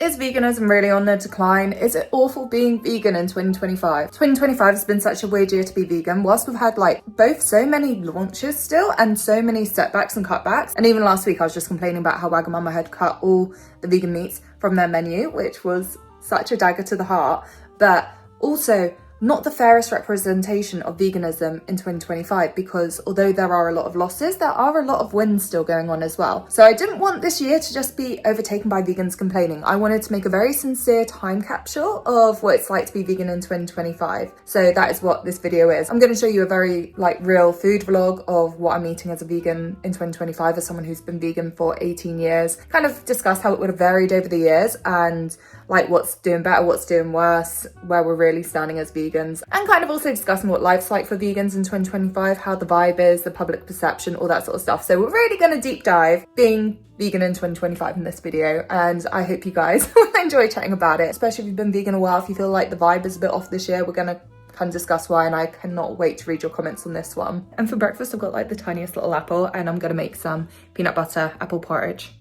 Is veganism really on the decline? Is it awful being vegan in 2025? 2025 has been such a weird year to be vegan. Whilst we've had like both so many launches still and so many setbacks and cutbacks. And even last week I was just complaining about how Wagamama had cut all the vegan meats from their menu, which was such a dagger to the heart. But also not the fairest representation of veganism in 2025, because although there are a lot of losses, there are a lot of wins still going on as well. So I didn't want this year to just be overtaken by vegans complaining. I wanted to make a very sincere time capsule of what it's like to be vegan in 2025. So that is what this video is. I'm going to show you a very real food vlog of what I'm eating as a vegan in 2025 as someone who's been vegan for 18 years. Kind of discuss how it would have varied over the years and what's doing better, what's doing worse, where we're really standing as vegans, and kind of also discussing what life's like for vegans in 2025, how the vibe is, the public perception, all that sort of stuff. So we're really going to deep dive being vegan in 2025 in this video, and I hope you guys will enjoy chatting about it, especially if you've been vegan a while. If you feel like the vibe is a bit off this year, we're going to kind of discuss why, and I cannot wait to read your comments on this one. And for breakfast, I've got the tiniest little apple, and I'm going to make some peanut butter apple porridge.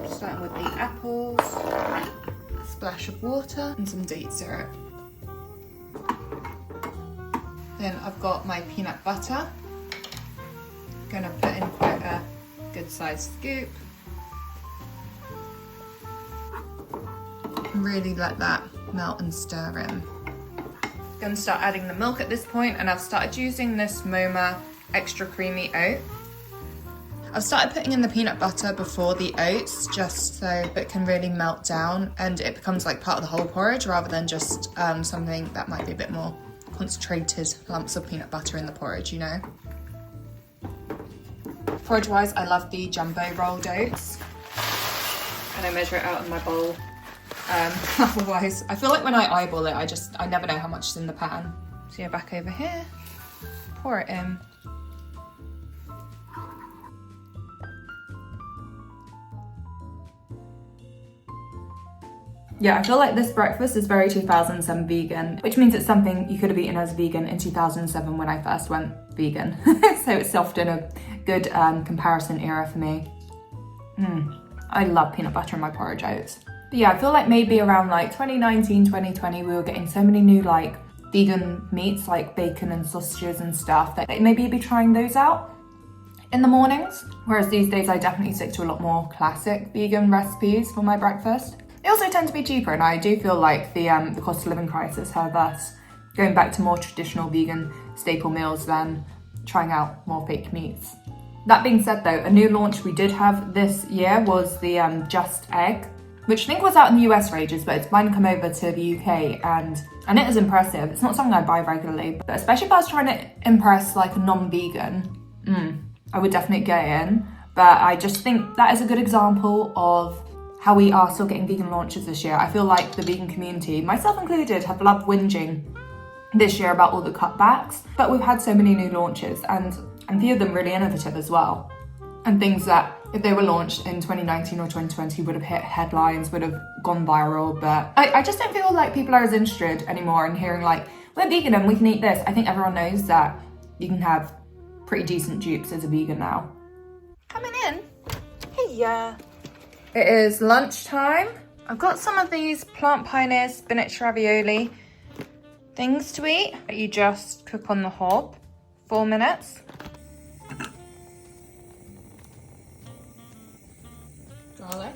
Starting with the apples, a splash of water and some date syrup. Then I've got my peanut butter. Gonna put in quite a good sized scoop. Really let that melt and stir in. Gonna start adding the milk at this point, and I've started using this Moma extra creamy oat. I've started putting in the peanut butter before the oats, just so it can really melt down and it becomes part of the whole porridge rather than just something that might be a bit more concentrated lumps of peanut butter in the porridge, you know. Porridge wise, I love the jumbo rolled oats, and I measure it out in my bowl. Otherwise, I feel like when I eyeball it, I never know how much is in the pan. So yeah, back over here, pour it in. Yeah, I feel like this breakfast is very 2007 vegan, which means it's something you could have eaten as a vegan in 2007 when I first went vegan. So it's often a good comparison era for me. I love peanut butter in my porridge oats. But yeah, I feel like maybe around 2019, 2020, we were getting so many new vegan meats like bacon and sausages and stuff that maybe you'd be trying those out in the mornings. Whereas these days I definitely stick to a lot more classic vegan recipes for my breakfast. They also tend to be cheaper, and I do feel like the cost of living crisis have us going back to more traditional vegan staple meals than trying out more fake meats. That being said though, a new launch we did have this year was the Just Egg, which I think was out in the US for ages, but it's finally come over to the UK, and it is impressive. It's not something I buy regularly, but especially if I was trying to impress a non-vegan, I would definitely get in. But I just think that is a good example of how we are still getting vegan launches this year. I feel like the vegan community, myself included, have loved whinging this year about all the cutbacks, but we've had so many new launches and few of them really innovative as well. And things that, if they were launched in 2019 or 2020, would have hit headlines, would have gone viral. But I just don't feel like people are as interested anymore in hearing we're vegan and we can eat this. I think everyone knows that you can have pretty decent dupes as a vegan now. Coming in. Hey, yeah. It is lunchtime. I've got some of these Plant Pioneer spinach ravioli things to eat. You just cook on the hob, 4 minutes. Garlic.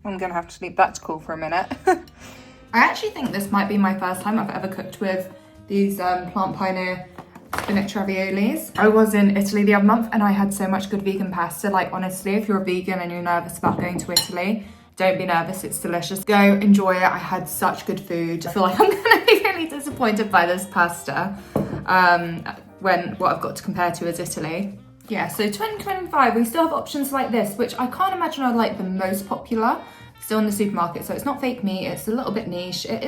I'm gonna have to leave that to cool for a minute. I actually think this might be my first time I've ever cooked with these Plant Pioneer spinach raviolis. I was in Italy the other month and I had so much good vegan pasta. Honestly, if you're a vegan and you're nervous about going to Italy, don't be nervous, it's delicious. Go enjoy it. I had such good food. I feel like I'm gonna be really disappointed by this pasta when what I've got to compare to is Italy. Yeah, so 2025, we still have options like this, which I can't imagine are like the most popular still in the supermarket. So it's not fake meat, it's a little bit niche. It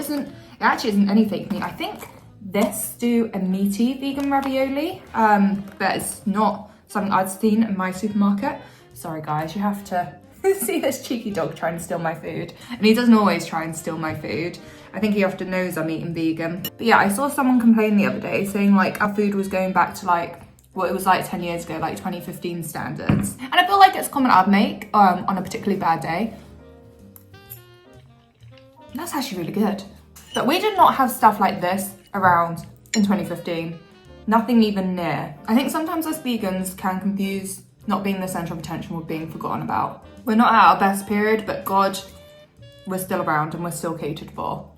actually isn't any fake meat. I think this do a meaty vegan ravioli, but it's not something I'd seen in my supermarket. Sorry guys, you have to see this cheeky dog trying to steal my food. And he doesn't always try and steal my food. I think he often knows I'm eating vegan. But yeah, I saw someone complain the other day saying like our food was going back to like what it was like 10 years ago, like 2015 standards. And I feel like it's a comment I'd make on a particularly bad day. That's actually really good. But we did not have stuff like this around in 2015. Nothing even near. I think sometimes us vegans can confuse not being the centre of attention with being forgotten about. We're not at our best period, but God, we're still around and we're still catered for.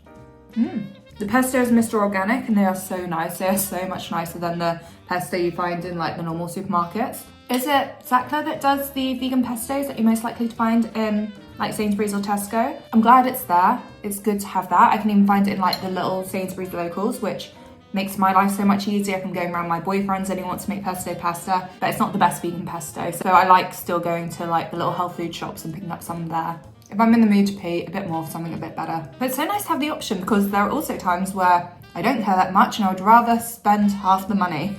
The pesto is Mr. Organic and they are so nice. They are so much nicer than the pesto you find in like the normal supermarkets. Is it Sackler that does the vegan pestos that you're most likely to find in like Sainsbury's or Tesco? I'm glad it's there. It's good to have that. I can even find it in like the little Sainsbury's locals, which makes my life so much easier. I'm going around my boyfriend's and he wants to make pesto pasta, but it's not the best vegan pesto. So I like still going to like the little health food shops and picking up some there. If I'm in the mood to pay a bit more for something a bit better. But it's so nice to have the option because there are also times where I don't care that much and I would rather spend half the money.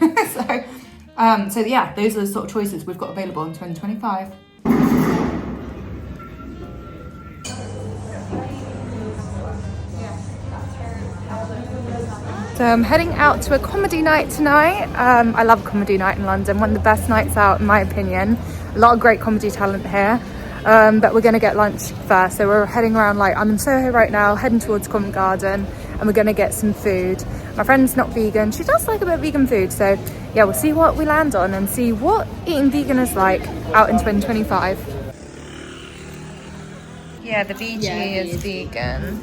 So yeah, those are the sort of choices we've got available in 2025. So I'm heading out to a comedy night tonight. I love comedy night in London, one of the best nights out in my opinion. A lot of great comedy talent here. But we're gonna get lunch first. So we're heading around, like I'm in Soho right now, heading towards Covent Garden, and we're gonna get some food. My friend's not vegan, she does like a bit of vegan food. So yeah, we'll see what we land on and see what eating vegan is like out in 2025. Yeah, the VG is vegan.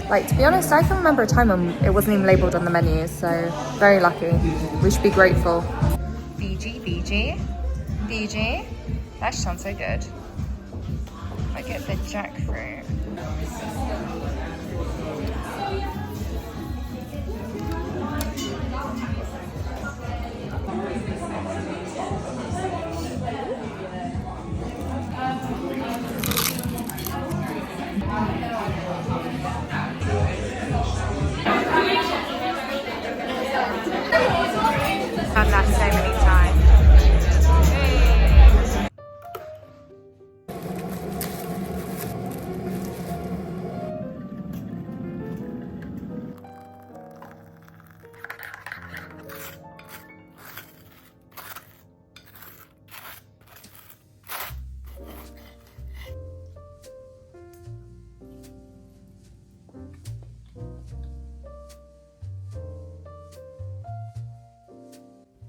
Like, to be honest, I can remember a time when it wasn't even labelled on the menus, so very lucky. We should be grateful. VG. That sounds so good. I get the jackfruit. Done that so many times.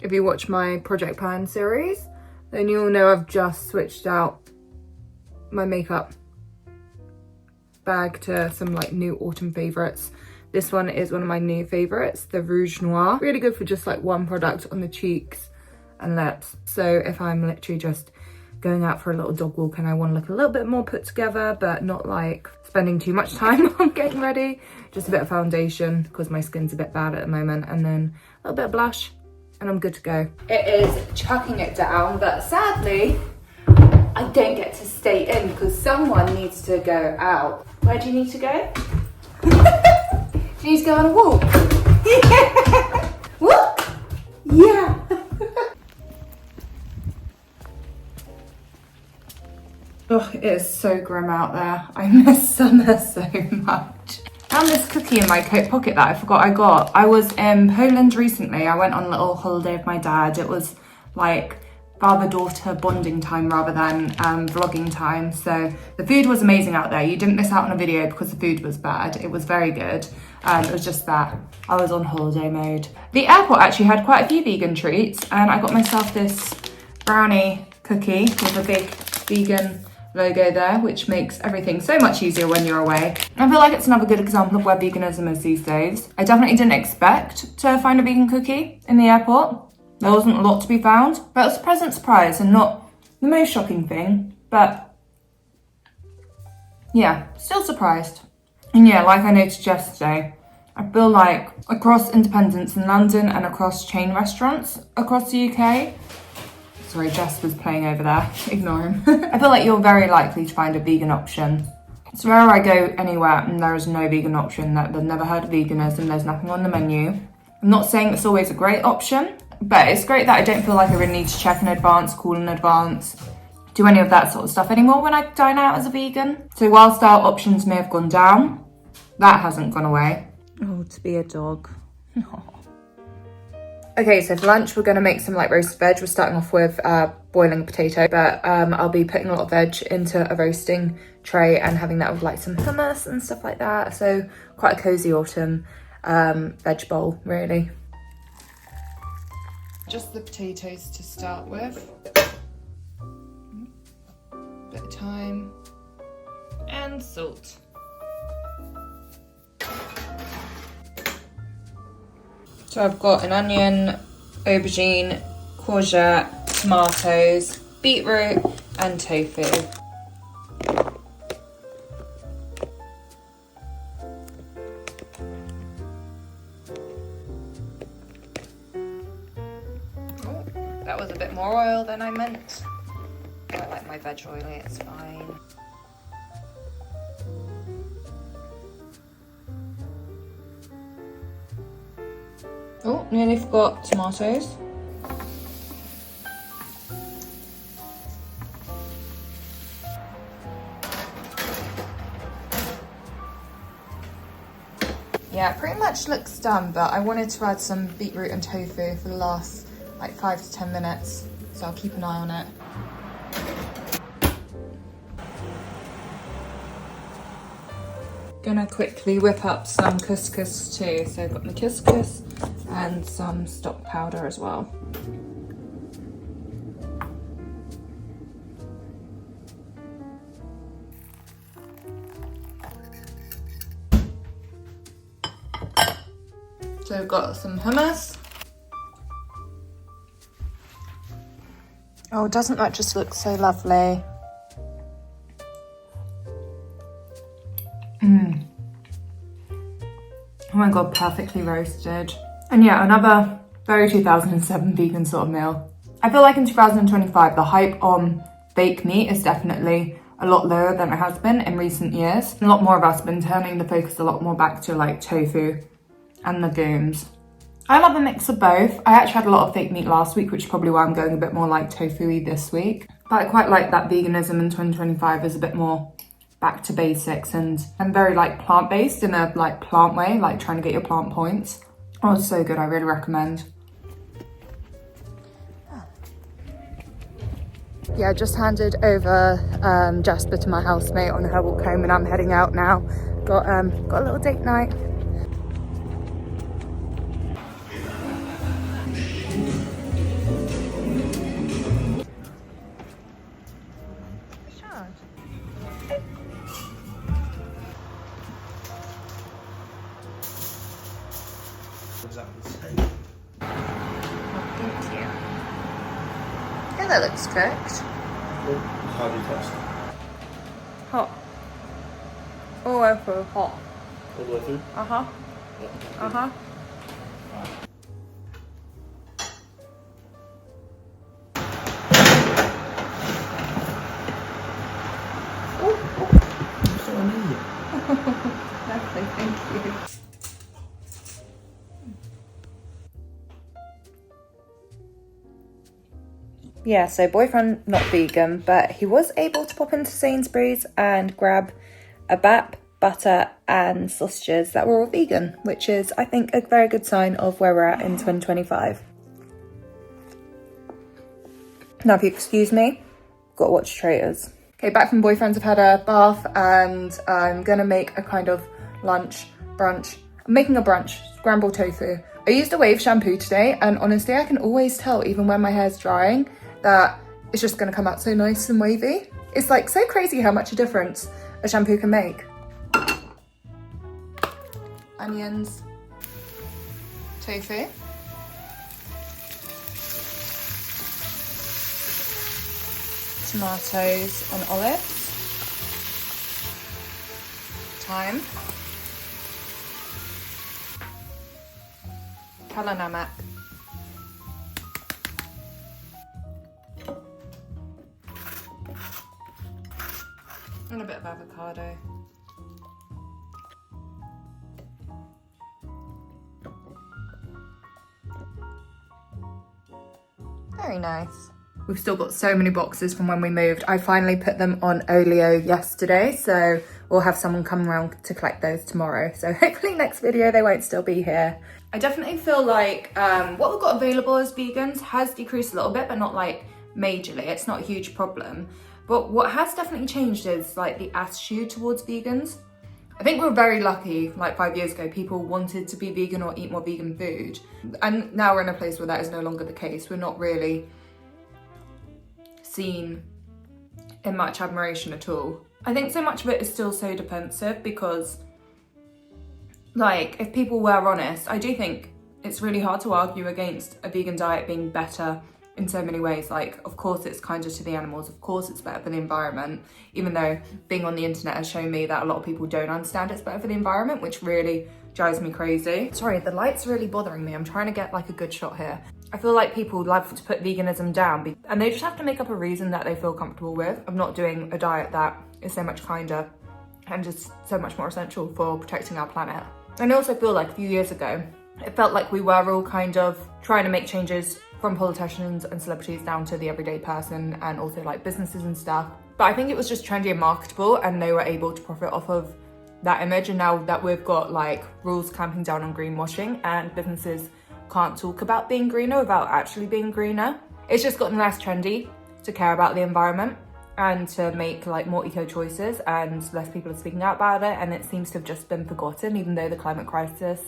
If you watch my Project Plan series, then you'll know I've just switched out my makeup bag to some like new autumn favorites. This one is one of my new favorites, the Rouge Noir. Really good for just like one product on the cheeks and lips. So if I'm literally just going out for a little dog walk and I want to look a little bit more put together, but not like spending too much time on getting ready, just a bit of foundation because my skin's a bit bad at the moment, and then a little bit of blush, and I'm good to go. It is chucking it down, but sadly, I don't get to stay in because someone needs to go out. Where do you need to go? Do you need to go on a walk? Yeah. Walk? Yeah. Oh, it is so grim out there. I miss summer so much. I found this cookie in my coat pocket that I forgot I got. I was in Poland recently. I went on a little holiday with my dad. It was like father-daughter bonding time rather than vlogging time. So the food was amazing out there. You didn't miss out on a video because the food was bad. It was very good. It was just that I was on holiday mode. The airport actually had quite a few vegan treats, and I got myself this brownie cookie with a big vegan logo there, which makes everything so much easier when you're away. I feel like it's another good example of where veganism is these days. I definitely didn't expect to find a vegan cookie in the airport. There wasn't a lot to be found, but it was a pleasant surprise and not the most shocking thing, but yeah, still surprised. And yeah, like I noticed yesterday, I feel like across independents in London and across chain restaurants across the UK, sorry, Jess was playing over there, ignore him. I feel like you're very likely to find a vegan option. So wherever I go anywhere and there is no vegan option, that they've never heard of veganism, there's nothing on the menu. I'm not saying it's always a great option, but it's great that I don't feel like I really need to check in advance, call in advance, do any of that sort of stuff anymore when I dine out as a vegan. So whilst our options may have gone down, that hasn't gone away. Oh, to be a dog. Okay, so for lunch we're gonna make some like roasted veg. We're starting off with boiling a potato, but I'll be putting a lot of veg into a roasting tray and having that with like some hummus and stuff like that. So quite a cozy autumn veg bowl, really. Just the potatoes to start with. Bit of thyme and salt. So I've got an onion, aubergine, courgette, tomatoes, beetroot and tofu. Oh, that was a bit more oil than I meant. I like my veg oily, it's fine. Oh, nearly forgot tomatoes. Yeah, it pretty much looks done, but I wanted to add some beetroot and tofu for the last like 5 to 10 minutes, so I'll keep an eye on it. Gonna quickly whip up some couscous too. So I've got my couscous and some stock powder as well. So we've got some hummus. Oh, doesn't that just look so lovely? Oh my god, perfectly roasted. And yeah, another very 2007 vegan sort of meal. I feel like in 2025, the hype on fake meat is definitely a lot lower than it has been in recent years. A lot more of us have been turning the focus a lot more back to like tofu and legumes. I love a mix of both. I actually had a lot of fake meat last week, which is probably why I'm going a bit more like tofu-y this week. But I quite like that veganism in 2025 is a bit more back to basics and very like plant-based in a like plant way, like trying to get your plant points. Oh, it's so good, I really recommend. Yeah, I just handed over Jasper to my housemate on her walk home and I'm heading out now. Got a little date night. Thank you. Yeah, that looks cooked. How do you taste? Hot. All the way through, hot. All the way through? Uh-huh. Yeah. Uh-huh. That's what I need. Lovely, thank you. Yeah, so boyfriend not vegan, but he was able to pop into Sainsbury's and grab a bap, butter and sausages that were all vegan, which is, I think, a very good sign of where we're at in 2025. Now, if you excuse me, got to watch Traitors. Okay, back from boyfriend's, I've had a bath and I'm gonna make a kind of lunch, brunch. I'm making a brunch, scrambled tofu. I used a wave shampoo today and honestly, I can always tell, even when my hair's drying, that it's just gonna come out so nice and wavy. It's like so crazy how much a difference a shampoo can make. Onions, tofu, tomatoes and olives, thyme, Hello, Namak. And a bit of avocado. Very nice. We've still got so many boxes from when we moved. I finally put them on Olio yesterday, so we'll have someone come around to collect those tomorrow. So hopefully next video they won't still be here. I definitely feel like what we've got available as vegans has decreased a little bit, but not like majorly. It's not a huge problem. But what has definitely changed is like the attitude towards vegans. I think we're very lucky, like 5 years ago, people wanted to be vegan or eat more vegan food. And now we're in a place where that is no longer the case. We're not really seen in much admiration at all. I think so much of it is still so defensive because, like, if people were honest, I do think it's really hard to argue against a vegan diet being better in so many ways. Like, of course it's kinder to the animals, of course it's better for the environment, even though being on the internet has shown me that a lot of people don't understand it's better for the environment, which really drives me crazy. Sorry, the light's really bothering me. I'm trying to get like a good shot here. I feel like people love to put veganism down and they just have to make up a reason that they feel comfortable with of not doing a diet that is so much kinder and just so much more essential for protecting our planet. And I also feel like a few years ago, it felt like we were all kind of trying to make changes from politicians and celebrities down to the everyday person and also like businesses and stuff. But I think it was just trendy and marketable and they were able to profit off of that image. And now that we've got like rules clamping down on greenwashing and businesses can't talk about being greener without actually being greener, it's just gotten less trendy to care about the environment and to make like more eco choices, and less people are speaking out about it, and it seems to have just been forgotten, even though the climate crisis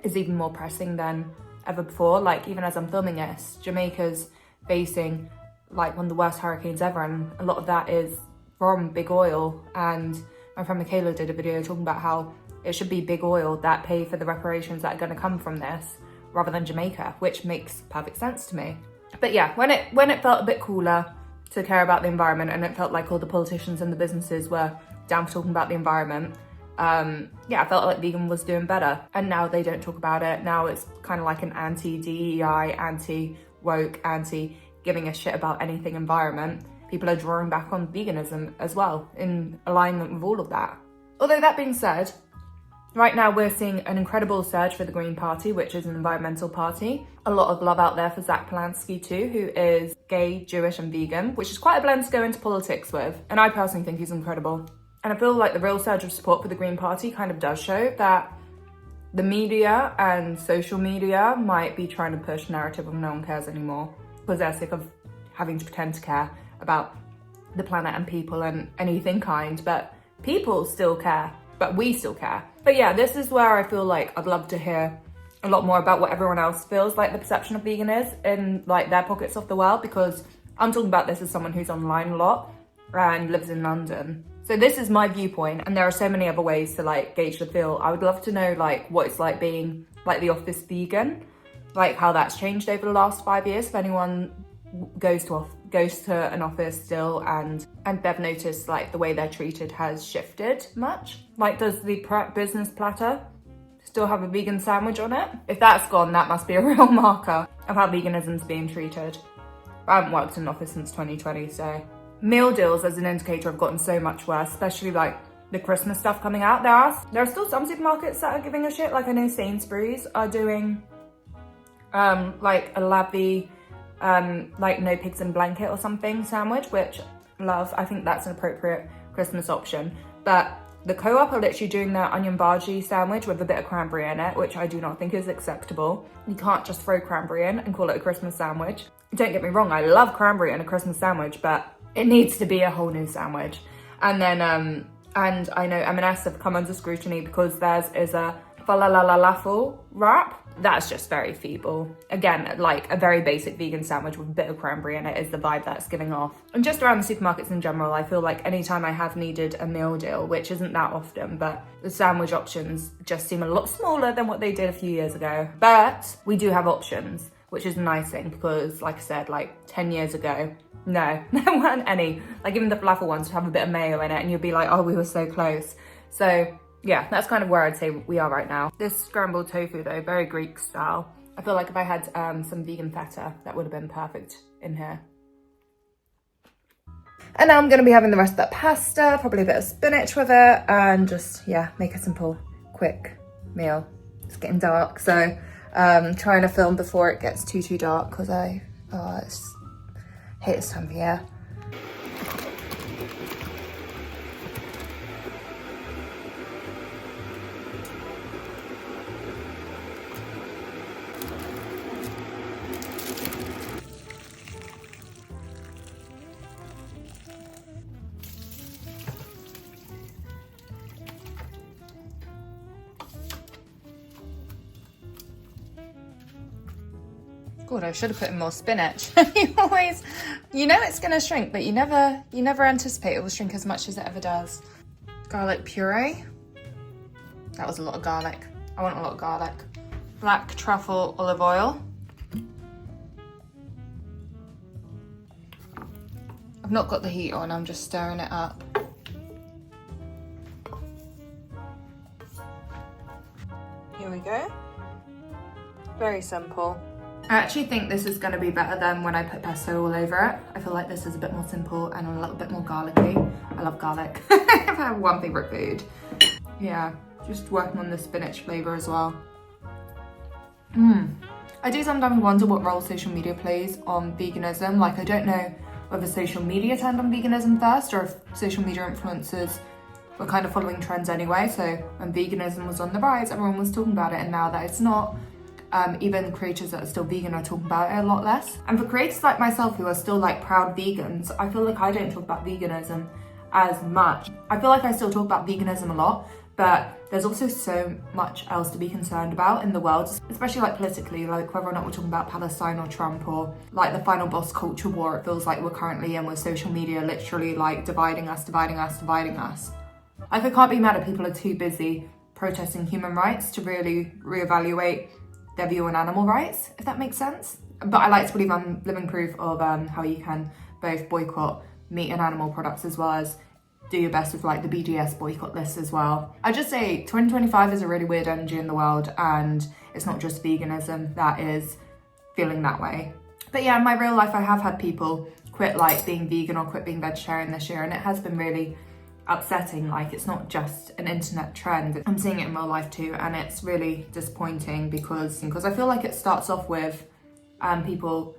is even more pressing than ever before. Like, even as I'm filming this, Jamaica's facing like one of the worst hurricanes ever, and a lot of that is from big oil. And my friend Michaela did a video talking about how it should be big oil that pay for the reparations that are going to come from this rather than Jamaica, which makes perfect sense to me. But yeah, when it felt a bit cooler to care about the environment, and it felt like all the politicians and the businesses were down for talking about the environment, yeah, I felt like vegan was doing better. And now they don't talk about it. Now it's kind of like an anti-DEI, anti-woke, anti-giving a shit about anything environment. People are drawing back on veganism as well in alignment with all of that. Although that being said, right now we're seeing an incredible surge for the Green Party, which is an environmental party. A lot of love out there for Zach Polanski too, who is gay, Jewish and vegan, which is quite a blend to go into politics with. And I personally think he's incredible. And I feel like the real surge of support for the Green Party kind of does show that the media and social media might be trying to push a narrative of no one cares anymore because they're sick of having to pretend to care about the planet and people and anything kind. But people still care, but we still care. But yeah, this is where I feel like I'd love to hear a lot more about what everyone else feels like the perception of vegan is in like their pockets of the world, because I'm talking about this as someone who's online a lot and lives in London. So this is my viewpoint, and there are so many other ways to like gauge the feel. I would love to know like what it's like being like the office vegan, like how that's changed over the last 5 years. If anyone goes to an office still and they've noticed like the way they're treated has shifted much. Like, does the business platter still have a vegan sandwich on it? If that's gone, that must be a real marker of how veganism's being treated. I haven't worked in an office since 2020, so. Meal deals as an indicator have gotten so much worse, especially like the Christmas stuff coming out. There are still some supermarkets that are giving a shit. Like, I know Sainsbury's are doing like a Labby like no pigs in blanket or something sandwich, which love. I think that's an appropriate Christmas option. But the Co-op are literally doing their onion bhaji sandwich with a bit of cranberry in it, which I do not think is acceptable. You can't just throw cranberry in and call it a Christmas sandwich. Don't get me wrong, I love cranberry in a Christmas sandwich, but it needs to be a whole new sandwich. And then and I know M&S have come under scrutiny because theirs is a falafel wrap. That's just very feeble. Again, like a very basic vegan sandwich with a bit of cranberry in it is the vibe that's giving off. And just around the supermarkets in general, I feel like anytime I have needed a meal deal, which isn't that often, but the sandwich options just seem a lot smaller than what they did a few years ago. But we do have options, which is a nice thing because, like I said, like 10 years ago, no, there weren't any. Like even the falafel ones would have a bit of mayo in it and you'd be like, oh, we were so close. So yeah, that's kind of where I'd say we are right now. This scrambled tofu though, very Greek style. I feel like if I had some vegan feta, that would have been perfect in here. And now I'm gonna be having the rest of that pasta, probably a bit of spinach with it, and just, yeah, make a simple, quick meal. It's getting dark, so trying to film before it gets too dark, because I hate this time of year. God, I should have put in more spinach. You always, you know it's gonna shrink, but you never anticipate it will shrink as much as it ever does. Garlic puree. That was a lot of garlic. I want a lot of garlic. Black truffle olive oil. I've not got the heat on, I'm just stirring it up. Here we go. Very simple. I actually think this is going to be better than when I put pesto all over it. I feel like this is a bit more simple and a little bit more garlicky. I love garlic. If I have one favourite food. Yeah, just working on the spinach flavour as well. I do sometimes wonder what role social media plays on veganism. Like, I don't know whether social media turned on veganism first or if social media influencers were kind of following trends anyway. So when veganism was on the rise, everyone was talking about it, and now that it's not, even creators that are still vegan are talking about it a lot less. And for creators like myself who are still like proud vegans, I feel like I don't talk about veganism as much. I feel like I still talk about veganism a lot, but there's also so much else to be concerned about in the world, especially like politically, like whether or not we're talking about Palestine or Trump or like the final boss culture war it feels like we're currently in, with social media literally like dividing us. Like, I can't be mad at people who are too busy protesting human rights to really reevaluate their view on animal rights, if that makes sense. But I like to believe I'm living proof of how you can both boycott meat and animal products as well as do your best with like the BDS boycott list as well. I just say 2025 is a really weird energy in the world, and it's not just veganism that is feeling that way. But yeah, in my real life I have had people quit like being vegan or quit being vegetarian this year, and it has been really upsetting. Like, it's not just an internet trend, I'm seeing it in real life too, and it's really disappointing because I feel like it starts off with people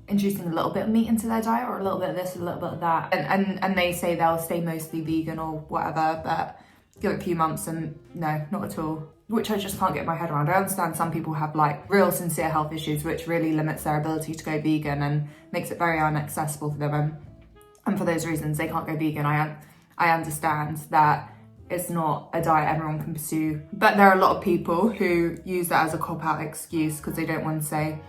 introducing a little bit of meat into their diet, or a little bit of this, a little bit of that, and they say they'll stay mostly vegan or whatever, but give it a few months and no, not at all, which I just can't get my head around. I understand some people have like real sincere health issues which really limits their ability to go vegan and makes it very inaccessible for them, and for those reasons they can't go vegan. I understand that it's not a diet everyone can pursue, but there are a lot of people who use that as a cop-out excuse because they don't want to say,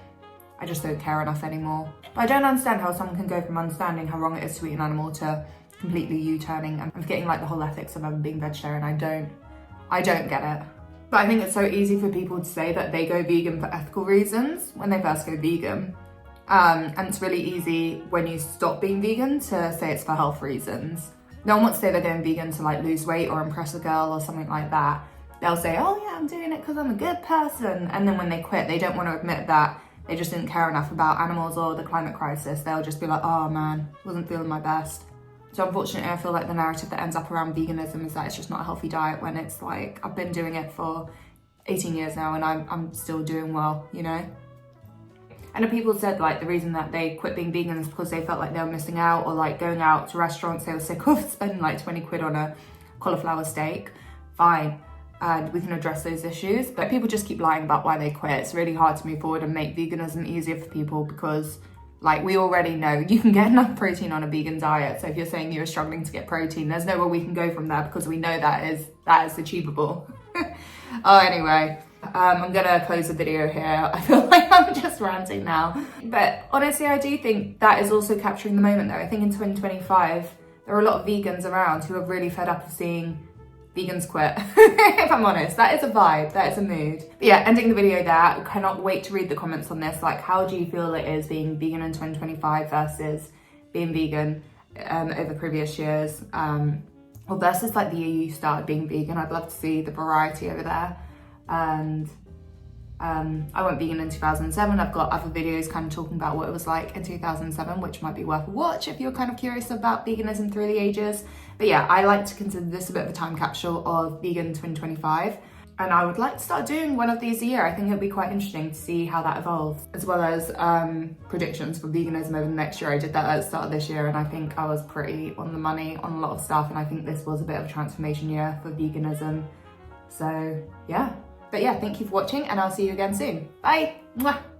I just don't care enough anymore. But I don't understand how someone can go from understanding how wrong it is to eat an animal to completely U-turning and forgetting like the whole ethics of ever being vegetarian. I don't get it. But I think it's so easy for people to say that they go vegan for ethical reasons when they first go vegan. And it's really easy when you stop being vegan to say it's for health reasons. No one wants to say they're going vegan to like lose weight or impress a girl or something like that. They'll say, oh yeah, I'm doing it because I'm a good person. And then when they quit, they don't want to admit that they just didn't care enough about animals or the climate crisis. They'll just be like, oh man, wasn't feeling my best. So unfortunately, I feel like the narrative that ends up around veganism is that it's just not a healthy diet, when it's like, I've been doing it for 18 years now and I'm still doing well, you know? And the people said like the reason that they quit being vegan is because they felt like they were missing out, or like going out to restaurants, they were sick of spending like 20 quid on a cauliflower steak. Fine, and we can address those issues, but people just keep lying about why they quit. It's really hard to move forward and make veganism easier for people because like we already know you can get enough protein on a vegan diet. So if you're saying you're struggling to get protein, there's nowhere we can go from there because we know that is achievable. Oh, anyway. I'm gonna close the video here. I feel like I'm just ranting now. But honestly, I do think that is also capturing the moment though. I think in 2025, there are a lot of vegans around who are really fed up of seeing vegans quit. If I'm honest, that is a vibe, that is a mood. But yeah, ending the video there. I cannot wait to read the comments on this. Like, how do you feel it is being vegan in 2025 versus being vegan over previous years? or versus like the year you started being vegan. I'd love to see the variety over there. And I went vegan in 2007. I've got other videos kind of talking about what it was like in 2007, which might be worth a watch if you're kind of curious about veganism through the ages. But yeah, I like to consider this a bit of a time capsule of vegan 2025. And I would like to start doing one of these a year. I think it'd be quite interesting to see how that evolves, as well as predictions for veganism over the next year. I did that at the start of this year, and I think I was pretty on the money on a lot of stuff, and I think this was a bit of a transformation year for veganism. So yeah. But yeah, thank you for watching, and I'll see you again soon. Bye! Mwah.